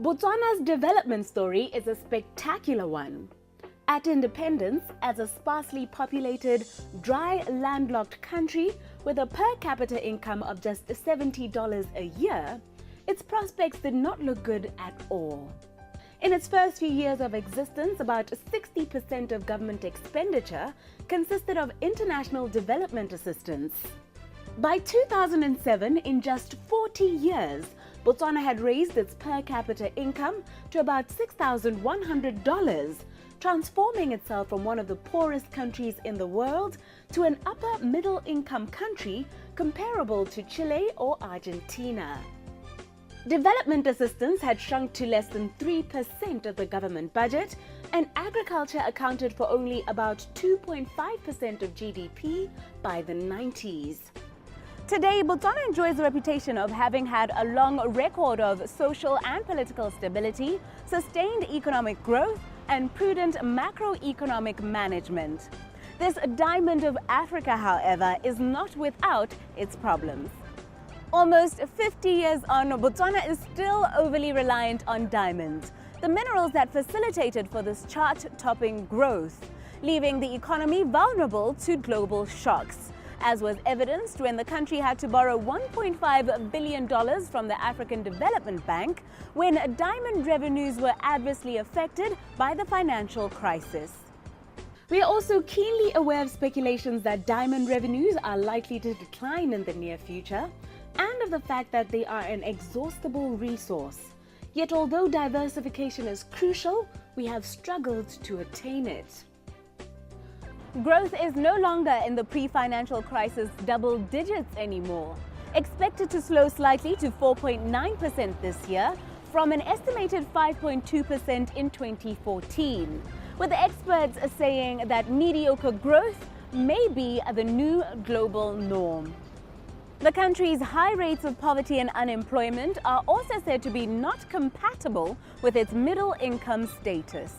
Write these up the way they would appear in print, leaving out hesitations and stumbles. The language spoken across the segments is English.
Botswana's development story is a spectacular one. At independence, as a sparsely populated, dry, landlocked country with a per capita income of just $70 a year, its prospects did not look good at all. In its first few years of existence, about 60% of government expenditure consisted of international development assistance. By 2007, in just 40 years, Botswana had raised its per capita income to about $6,100, transforming itself from one of the poorest countries in the world to an upper middle income country comparable to Chile or Argentina. Development assistance had shrunk to less than 3% of the government budget, and agriculture accounted for only about 2.5% of GDP by the 90s. Today, Botswana enjoys a reputation of having had a long record of social and political stability, sustained economic growth, and prudent macroeconomic management. This diamond of Africa, however, is not without its problems. Almost 50 years on, Botswana is still overly reliant on diamonds, the minerals that facilitated for this chart-topping growth, leaving the economy vulnerable to global shocks, as was evidenced when the country had to borrow $1.5 billion from the African Development Bank when diamond revenues were adversely affected by the financial crisis. We are also keenly aware of speculations that diamond revenues are likely to decline in the near future, and of the fact that they are an exhaustible resource. Yet although diversification is crucial, we have struggled to attain it. Growth is no longer in the pre-financial crisis double digits anymore, expected to slow slightly to 4.9% this year from an estimated 5.2% in 2014, with experts saying that mediocre growth may be the new global norm. The country's high rates of poverty and unemployment are also said to be not compatible with its middle-income status.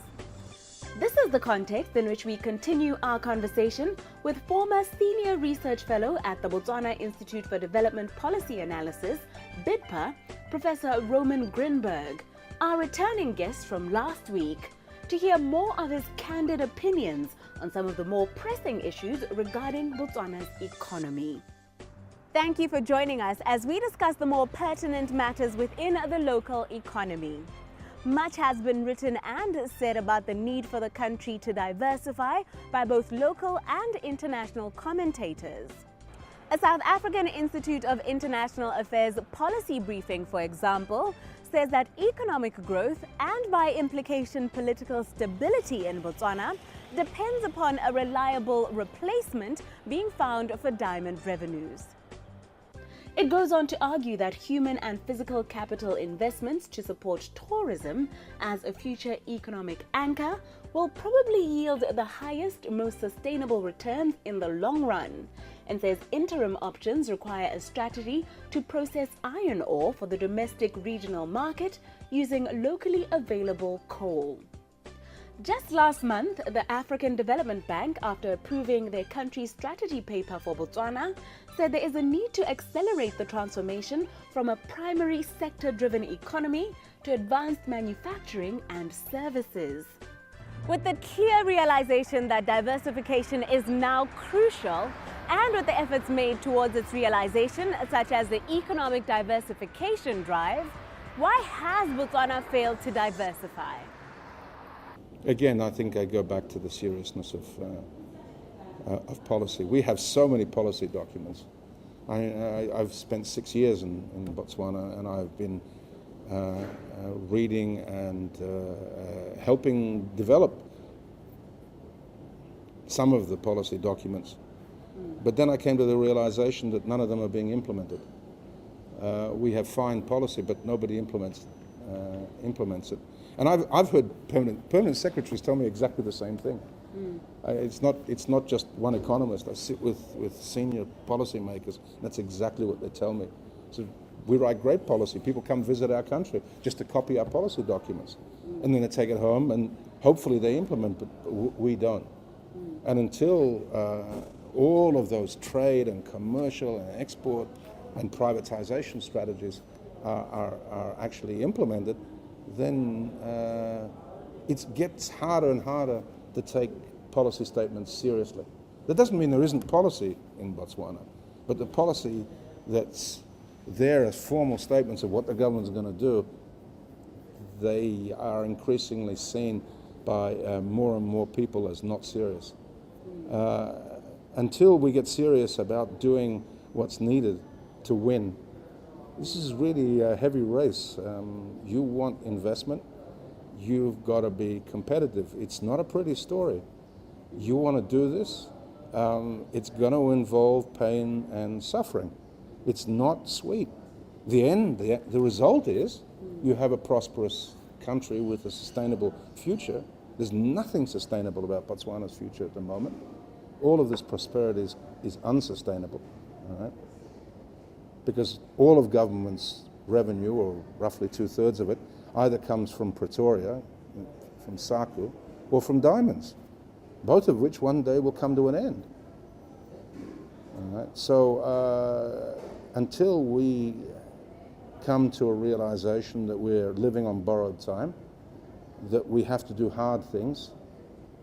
This is the context in which we continue our conversation with former Senior Research Fellow at the Botswana Institute for Development Policy Analysis, BIDPA, Professor Roman Grinberg, our returning guest from last week, to hear more of his candid opinions on some of the more pressing issues regarding Botswana's economy. Thank you for joining us as we discuss the more pertinent matters within the local economy. Much has been written and said about the need for the country to diversify by both local and international commentators. A South African Institute of International Affairs policy briefing, for example, says that economic growth and by implication political stability in Botswana depends upon a reliable replacement being found for diamond revenues. It goes on to argue that human and physical capital investments to support tourism as a future economic anchor will probably yield the highest, most sustainable returns in the long run, and says interim options require a strategy to process iron ore for the domestic regional market using locally available coal. Just last month, the African Development Bank, after approving their country's strategy paper for Botswana, said there is a need to accelerate the transformation from a primary sector-driven economy to advanced manufacturing and services. With the clear realization that diversification is now crucial, and with the efforts made towards its realization, such as the economic diversification drive, why has Botswana failed to diversify? Again, I think I go back to the seriousness of policy. We have so many policy documents. I've spent 6 years in Botswana, and I've been reading and helping develop some of the policy documents. But then I came to the realization that none of them are being implemented. We have fine policy, but nobody implements it. And I've heard permanent secretaries tell me exactly the same thing. It's not just one economist. I sit with senior policymakers, and that's exactly what they tell me. So we write great policy. People come visit our country just to copy our policy documents, and then they take it home, and hopefully they implement, but we don't. And until all of those trade and commercial and export and privatization strategies are actually implemented, then it gets harder and harder to take policy statements seriously. That doesn't mean there isn't policy in Botswana, but the policy that's there as formal statements of what the government's going to do, they are increasingly seen by more and more people as not serious. Until we get serious about doing what's needed to win, this is really a heavy race. You want investment, you've got to be competitive. It's not a pretty story. You want to do this, it's going to involve pain and suffering. It's not sweet. The result is you have a prosperous country with a sustainable future. There's nothing sustainable about Botswana's future at the moment. All of this prosperity is unsustainable, all right? Because all of government's revenue, or roughly 2/3 of it, either comes from Pretoria, from Saku, or from diamonds, both of which one day will come to an end. All right? So until we come to a realization that we're living on borrowed time, that we have to do hard things,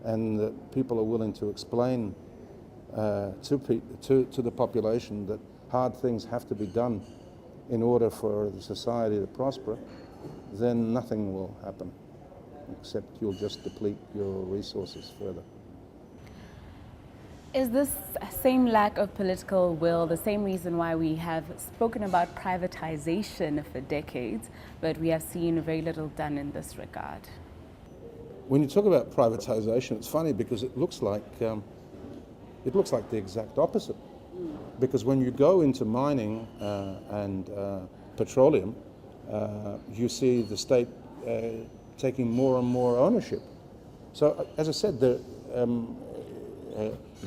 and that people are willing to explain to the population that hard things have to be done in order for the society to prosper, then nothing will happen, except you'll just deplete your resources further. Is this same lack of political will the same reason why we have spoken about privatization for decades, but we have seen very little done in this regard? When you talk about privatization, it's funny because it looks like the exact opposite. Because when you go into mining and petroleum, you see the state taking more and more ownership. So, as I said,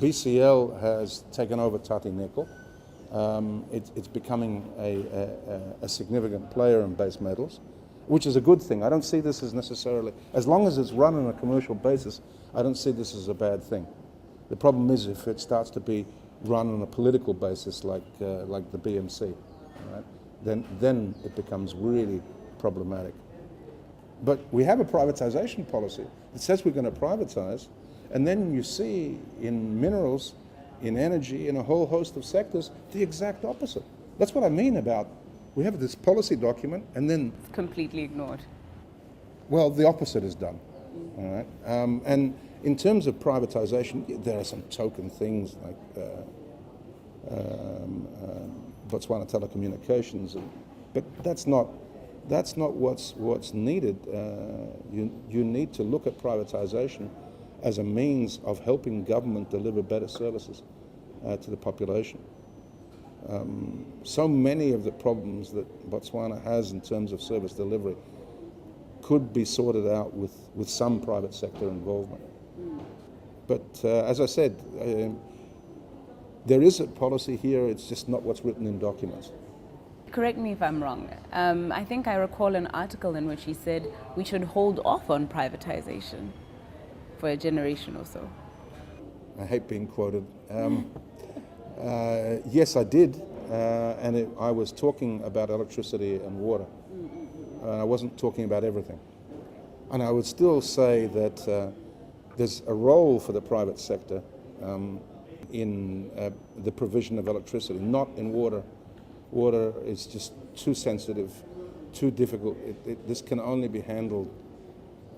BCL has taken over Tati Nickel. It's becoming a significant player in base metals, which is a good thing. I don't see this as necessarily, as long as it's run on a commercial basis, I don't see this as a bad thing. The problem is if it starts to be run on a political basis like the BMC, right? Then it becomes really problematic. But we have a privatization policy that says we're going to privatize, and then you see in minerals, in energy, in a whole host of sectors, the exact opposite. That's what I mean about we have this policy document and then It's completely ignored. Well, the opposite is done. All right. And in terms of privatization, there are some token things like Botswana Telecommunications, but that's not what's needed. You need to look at privatization as a means of helping government deliver better services to the population. So many of the problems that Botswana has in terms of service delivery could be sorted out with some private sector involvement. But as I said, there is a policy here, it's just not what's written in documents. Correct me if I'm wrong. I think I recall an article in which he said we should hold off on privatization for a generation or so. I hate being quoted. Yes, I did, and I was talking about electricity and water. I wasn't talking about everything. And I would still say that there's a role for the private sector in the provision of electricity, not in water. Water is just too sensitive, too difficult. This can only be handled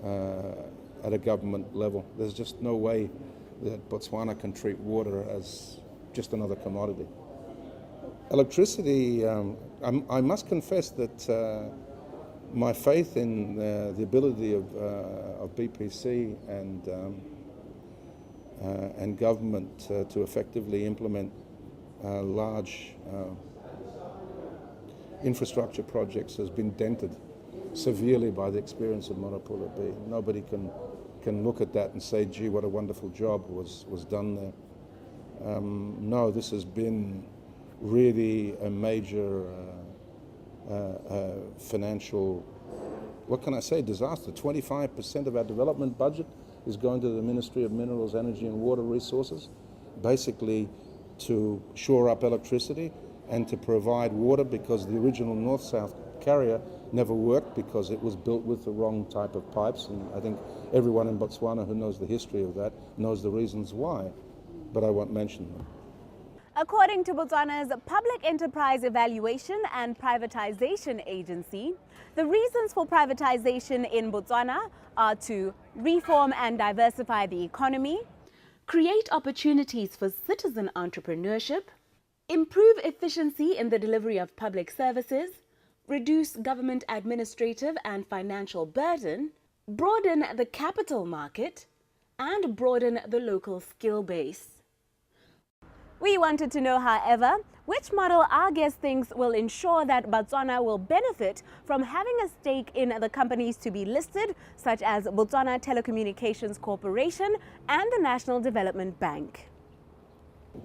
at a government level. There's just no way that Botswana can treat water as just another commodity. Electricity, I must confess that my faith in the ability of BPC and government to effectively implement large infrastructure projects has been dented severely by the experience of Monopula B. Nobody can look at that and say, gee, what a wonderful job was done there. No, this has been really a major financial, what can I say, disaster. 25% of our development budget is going to the Ministry of Minerals, Energy and Water Resources, basically to shore up electricity and to provide water, because the original north-south carrier never worked because it was built with the wrong type of pipes, and I think everyone in Botswana who knows the history of that knows the reasons why, but I won't mention them. According to Botswana's Public Enterprise Evaluation and Privatization Agency, the reasons for privatization in Botswana are to reform and diversify the economy, create opportunities for citizen entrepreneurship, improve efficiency in the delivery of public services, reduce government administrative and financial burden, broaden the capital market, and broaden the local skill base. We wanted to know, however, which model our guest thinks will ensure that Botswana will benefit from having a stake in the companies to be listed, such as Botswana Telecommunications Corporation and the National Development Bank.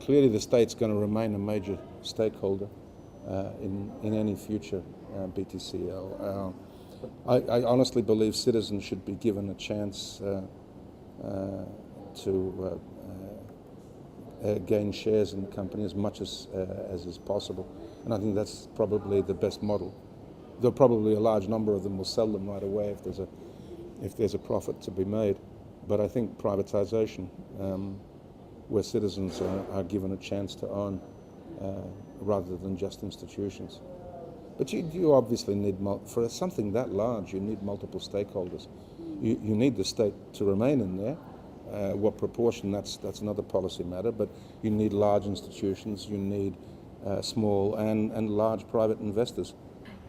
Clearly the state's going to remain a major stakeholder in any future BTCL. I honestly believe citizens should be given a chance to gain shares in the company as much as is possible, and I think that's probably the best model. Though probably a large number of them will sell them right away if there's a profit to be made. But I think privatization, where citizens are given a chance to own rather than just institutions. But you obviously need, for something that large, you need multiple stakeholders. You need the state to remain in there. What proportion, that's another policy matter, but you need large institutions, you need small and large private investors.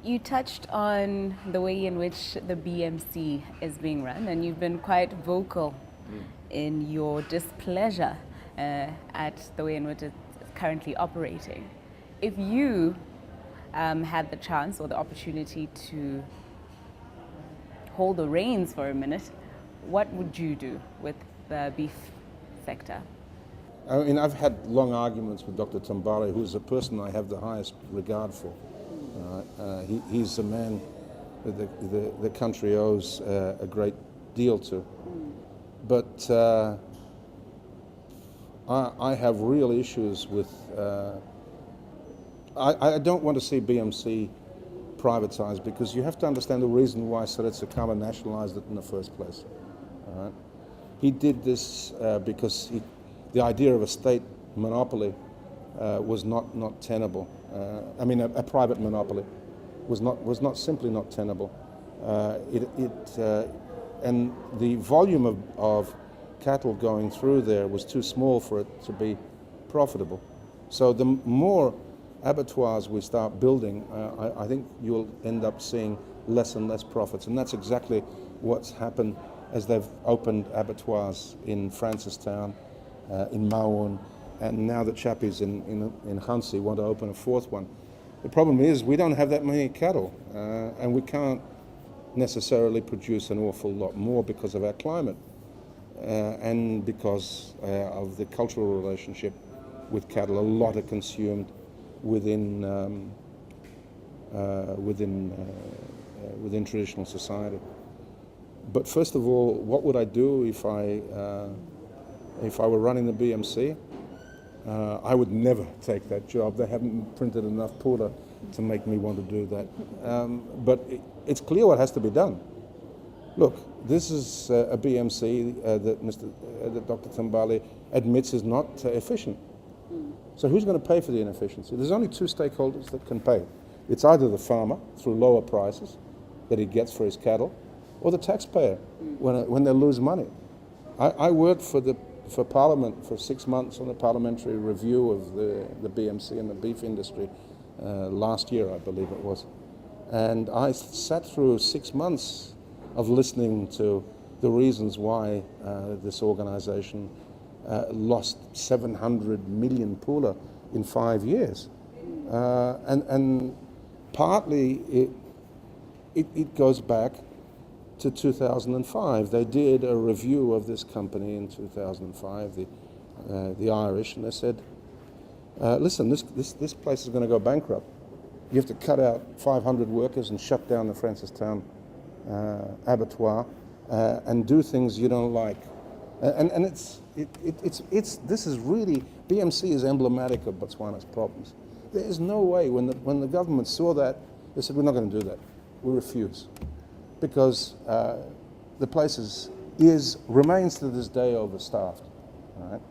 You touched on the way in which the BMC is being run, and you've been quite vocal in your displeasure at the way in which it's currently operating. If you had the chance or the opportunity to hold the reins for a minute, what would you do with the beef sector? I mean, I've had long arguments with Dr. Tambale, who's a person I have the highest regard for. He's a man that the country owes a great deal to. But I have real issues with... I don't want to see BMC privatized, because you have to understand the reason why Seretse Khama nationalized it in the first place. All right? He did this because the idea of a state monopoly was not tenable. I mean, a private monopoly was simply not tenable. And the volume of cattle going through there was too small for it to be profitable. So the more abattoirs we start building, I think you'll end up seeing less and less profits, and that's exactly what's happened as they've opened abattoirs in Francistown, in Maun, and now the chappies in Hansi want to open a fourth one. The problem is we don't have that many cattle, and we can't necessarily produce an awful lot more because of our climate and because of the cultural relationship with cattle. A lot are consumed within traditional society. But first of all, what would I do if I were running the BMC? I would never take that job. They haven't printed enough pula to make me want to do that. But it's clear what has to be done. Look, this is a BMC that Dr. Tambale admits is not efficient. So who's going to pay for the inefficiency? There's only two stakeholders that can pay. It's either the farmer through lower prices that he gets for his cattle, or the taxpayer when they lose money. I worked for Parliament for 6 months on the parliamentary review of the BMC and the beef industry last year, I believe it was. And I sat through 6 months of listening to the reasons why this organization lost 700 million pula in 5 years. And partly it goes back to 2005. They did a review of this company in 2005, the Irish, and they said, listen, this place is going to go bankrupt. You have to cut out 500 workers and shut down the Francistown abattoir and do things you don't like. And this is really, BMC is emblematic of Botswana's problems. There is no way, when the government saw that, they said, we're not going to do that. We refuse. Because the place remains to this day overstaffed. Right?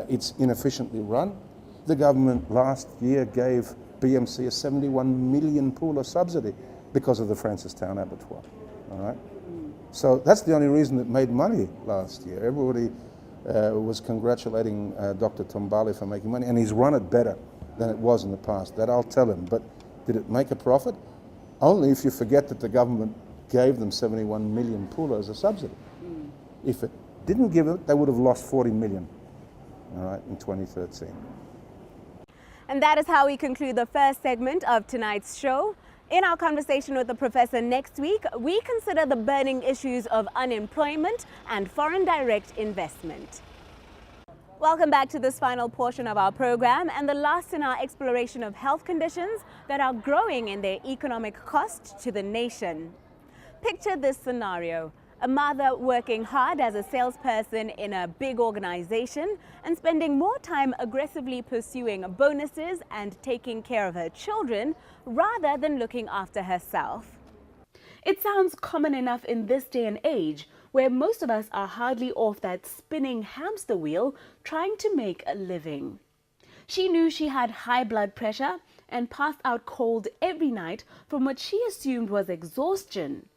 It's inefficiently run. The government last year gave BMC a 71 million pooler subsidy because of the Francistown abattoir. All right? So that's the only reason it made money last year. Everybody was congratulating Dr. Tombali for making money, and he's run it better than it was in the past. That I'll tell him. But did it make a profit? Only if you forget that the government gave them 71 million pooler as a subsidy. If it didn't give it, they would have lost 40 million, all right, in 2013. And that is how we conclude the first segment of tonight's show. In our conversation with the professor next week, we consider the burning issues of unemployment and foreign direct investment. Welcome back to this final portion of our program and the last in our exploration of health conditions that are growing in their economic cost to the nation. Picture this scenario. A mother working hard as a salesperson in a big organization and spending more time aggressively pursuing bonuses and taking care of her children rather than looking after herself. It sounds common enough in this day and age where most of us are hardly off that spinning hamster wheel trying to make a living. She knew she had high blood pressure and passed out cold every night from what she assumed was exhaustion,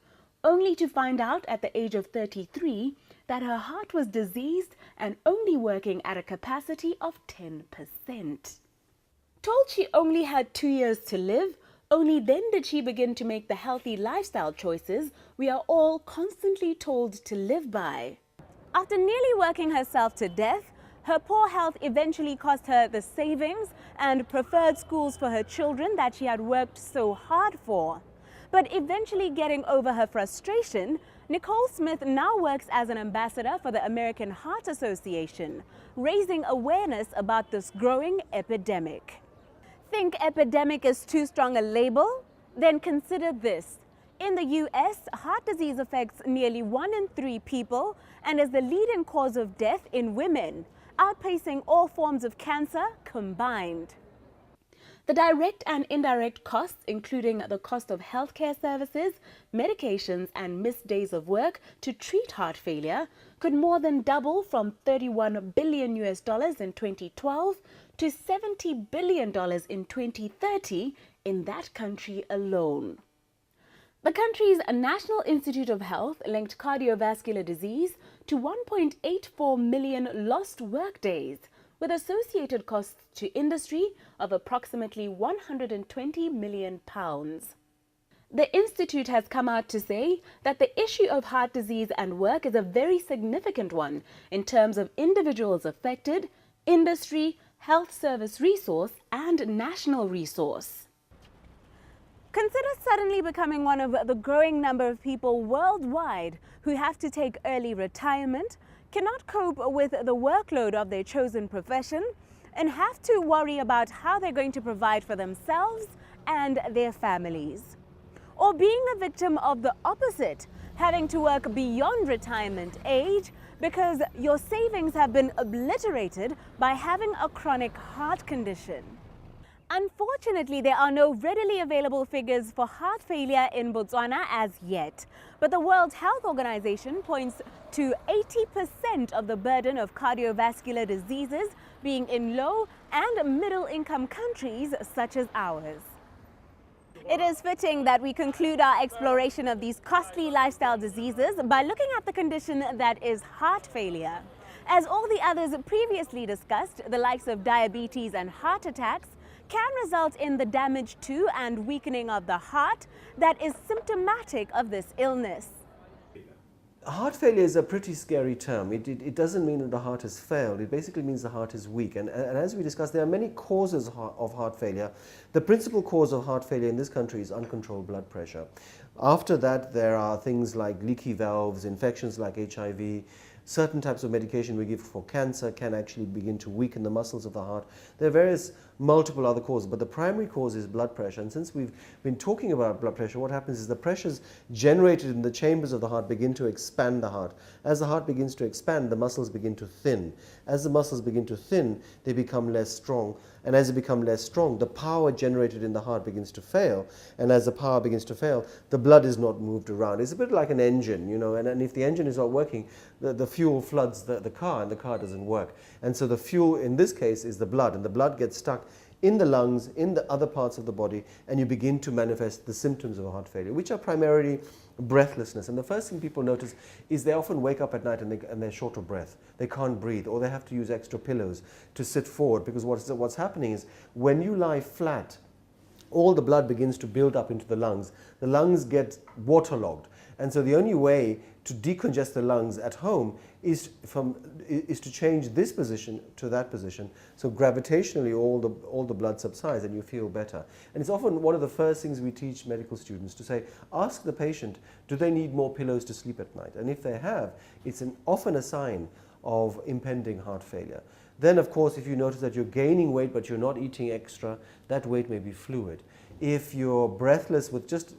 only to find out at the age of 33 that her heart was diseased and only working at a capacity of 10%. Told she only had 2 years to live, only then did she begin to make the healthy lifestyle choices we are all constantly told to live by. After nearly working herself to death, her poor health eventually cost her the savings and preferred schools for her children that she had worked so hard for. But eventually getting over her frustration, Nicole Smith now works as an ambassador for the American Heart Association, raising awareness about this growing epidemic. Think epidemic is too strong a label? Then consider this. In the US, heart disease affects nearly 1 in 3 people and is the leading cause of death in women, outpacing all forms of cancer combined. The direct and indirect costs, including the cost of healthcare services, medications, and missed days of work to treat heart failure, could more than double from $31 billion in 2012 to $70 billion in 2030 in that country alone. The country's National Institute of Health linked cardiovascular disease to 1.84 million lost workdays, with associated costs to industry of approximately £120 million. The Institute has come out to say that the issue of heart disease and work is a very significant one in terms of individuals affected, industry, health service resource, and national resource. Consider suddenly becoming one of the growing number of people worldwide who have to take early retirement, cannot cope with the workload of their chosen profession, and have to worry about how they're going to provide for themselves and their families. Or being a victim of the opposite, having to work beyond retirement age because your savings have been obliterated by having a chronic heart condition. Unfortunately, there are no readily available figures for heart failure in Botswana as yet, but the World Health Organization points to 80% of the burden of cardiovascular diseases being in low and middle income countries such as ours. It is fitting that we conclude our exploration of these costly lifestyle diseases by looking at the condition that is heart failure. As all the others previously discussed, the likes of diabetes and heart attacks can result in the damage to and weakening of the heart that is symptomatic of this illness. Heart failure is a pretty scary term. It doesn't mean that the heart has failed. It basically means the heart is weak. And as we discussed, there are many causes of heart failure. The principal cause of heart failure in this country is uncontrolled blood pressure. After that, there are things like leaky valves, infections like HIV. Certain types of medication we give for cancer can actually begin to weaken the muscles of the heart. There are various multiple other causes, but the primary cause is blood pressure. And since we've been talking about blood pressure, what happens is the pressures generated in the chambers of the heart begin to expand the heart. As the heart begins to expand, the muscles begin to thin. As the muscles begin to thin, they become less strong. and as it becomes less strong, the power generated in the heart begins to fail. And as the power begins to fail, the blood is not moved around. It's a bit like an engine, you know, and if the engine is not working, the fuel floods the car, and the car doesn't work. And so the fuel in this case is the blood, and the blood gets stuck in the lungs, in the other parts of the body, and you begin to manifest the symptoms of heart failure, which are primarily breathlessness. And the first thing people notice is they often wake up at night and they're short of breath. They can't breathe, or they have to use extra pillows to sit forward, because what's happening is when you lie flat, all the blood begins to build up into the lungs. The lungs get waterlogged. And so the only way to decongest the lungs at home is to change this position to that position. So gravitationally all the blood subsides and you feel better. And it's often one of the first things we teach medical students to say, ask the patient, do they need more pillows to sleep at night? And if they have, it's often a sign of impending heart failure. Then of course, if you notice that you're gaining weight but you're not eating extra, that weight may be fluid. If you're breathless with just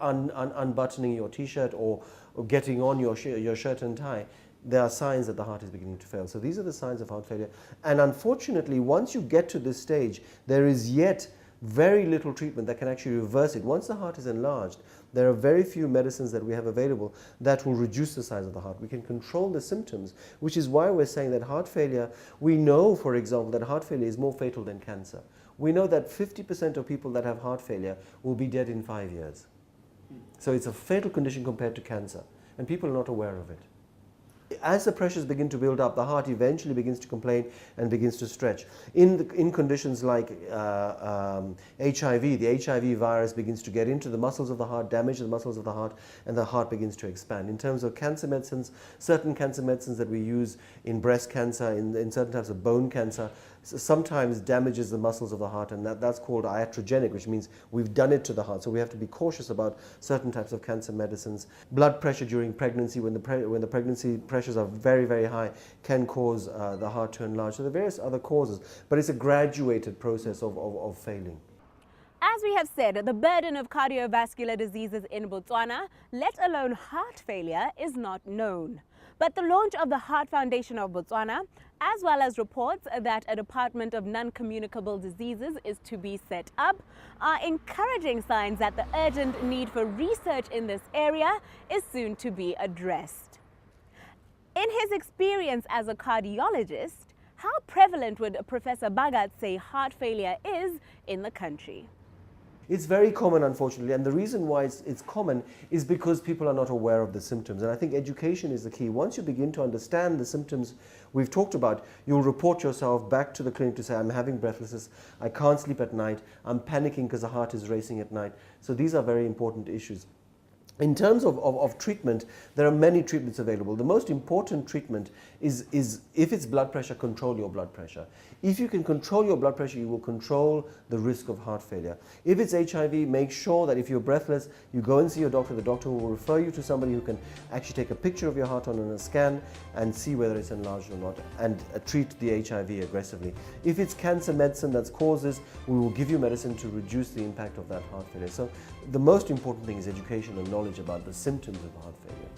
unbuttoning your t-shirt or getting on your shirt and tie, there are signs that the heart is beginning to fail. So these are the signs of heart failure. And unfortunately, once you get to this stage, there is yet very little treatment that can actually reverse it. Once the heart is enlarged, there are very few medicines that we have available that will reduce the size of the heart. We can control the symptoms, which is why we're saying that heart failure, we know, for example, that heart failure is more fatal than cancer. We know that 50% of people that have heart failure will be dead in 5 years. So it's a fatal condition compared to cancer, and people are not aware of it. As the pressures begin to build up, the heart eventually begins to complain and begins to stretch. In conditions like HIV, the HIV virus begins to get into the muscles of the heart, damage the muscles of the heart, and the heart begins to expand. In terms of cancer medicines, certain cancer medicines that we use in breast cancer, in certain types of bone cancer, sometimes damages the muscles of the heart, and that's called iatrogenic, which means we've done it to the heart. So we have to be cautious about certain types of cancer medicines. Blood pressure during pregnancy, when the pregnancy pressures are very, very high, can cause the heart to enlarge. So there are various other causes, but it's a graduated process of failing. As we have said, the burden of cardiovascular diseases in Botswana, let alone heart failure, is not known. But the launch of the Heart Foundation of Botswana, as well as reports that a Department of Non-Communicable Diseases is to be set up, are encouraging signs that the urgent need for research in this area is soon to be addressed. In his experience as a cardiologist, how prevalent would Professor Bhagat say heart failure is in the country? It's very common, unfortunately, and the reason why it's common is because people are not aware of the symptoms. And I think education is the key. Once you begin to understand the symptoms we've talked about, you'll report yourself back to the clinic to say, I'm having breathlessness, I can't sleep at night, I'm panicking because the heart is racing at night. So these are very important issues. In terms of treatment, there are many treatments available. The most important treatment is if it's blood pressure, control your blood pressure. If you can control your blood pressure, you will control the risk of heart failure. If it's HIV, make sure that if you're breathless, you go and see your doctor. The doctor will refer you to somebody who can actually take a picture of your heart on a scan and see whether it's enlarged or not, and treat the HIV aggressively. If it's cancer medicine that's causes, we will give you medicine to reduce the impact of that heart failure. So the most important thing is education and knowledge about the symptoms of heart failure.